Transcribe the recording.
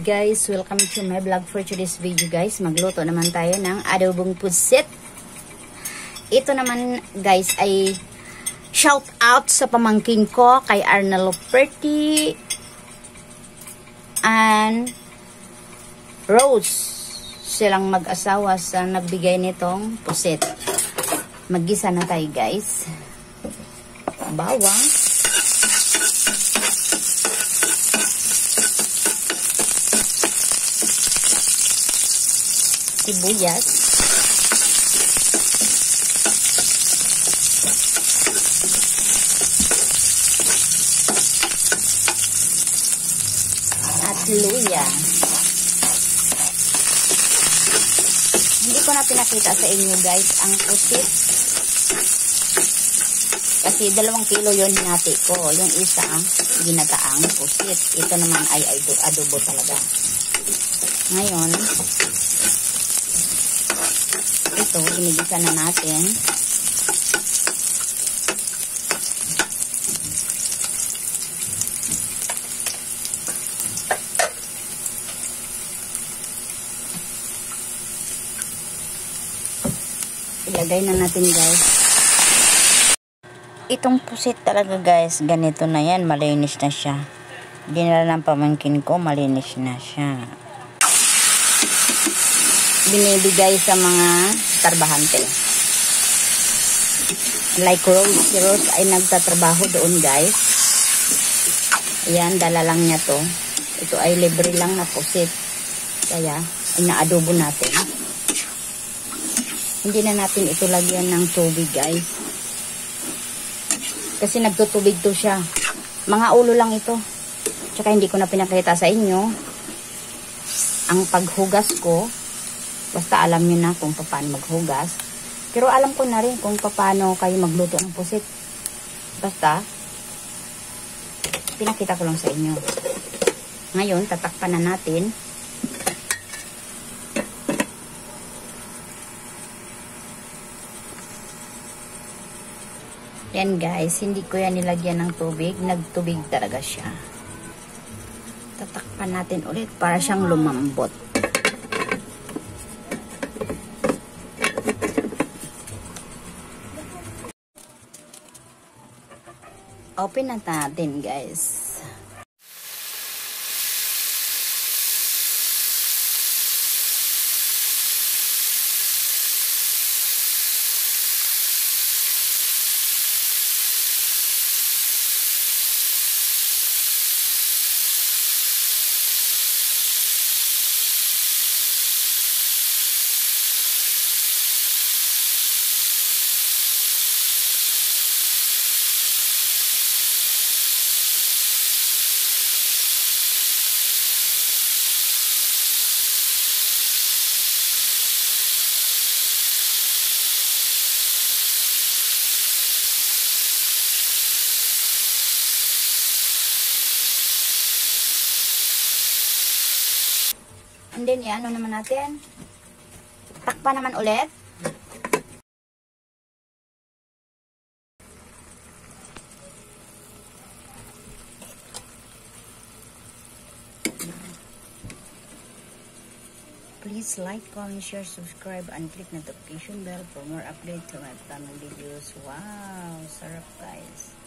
guys, welcome to my vlog for today's video guys. Magluto naman tayo ng adobong pusit. Ito naman guys ay shout out sa pamangkin ko kay Arnel Perti and Rose. Silang mag-asawa sa nagbigay nitong pusit. Maggisa na tayo guys. Bawang, sibuyas, at luya. Hindi ko na pinakita sa inyo guys ang pusit kasi 2 kilo yon hinati ko. Yung isa ginataang pusit, ito naman ay adobo talaga. Ngayon ito, ginigisa na natin. Ilagay na natin guys. Itong pusit talaga guys, ganito na yan, malinis na siya. Dinala ng pamangkin ko, malinis na siya. Binibigay sa mga tarbahante. Like Rose. Si Rose ay nagtatrabaho doon guys. Ayan, dala lang niya to. Ito ay libre lang na pusit. Kaya, inaadobo natin. Hindi na natin ito lagyan ng tubig guys. Kasi nagtutubig to siya. Mga ulo lang ito. Tsaka hindi ko na pinakita sa inyo ang paghugas ko. Basta alam niyo na kung paano maghugas. Pero alam ko na rin kung paano kayo magluto ng pusit. Basta, pinakita ko lang sa inyo. Ngayon, tatakpan na natin. Yan guys, hindi ko yan nilagyan ng tubig. Nagtubig talaga siya. Tatakpan natin ulit para siyang lumambot. Open na natin guys. And then, i-ano naman natin. Takpan naman ulit. Please like, comment, share, subscribe, and click notification bell for more updates to my family videos. Wow! Sarap guys.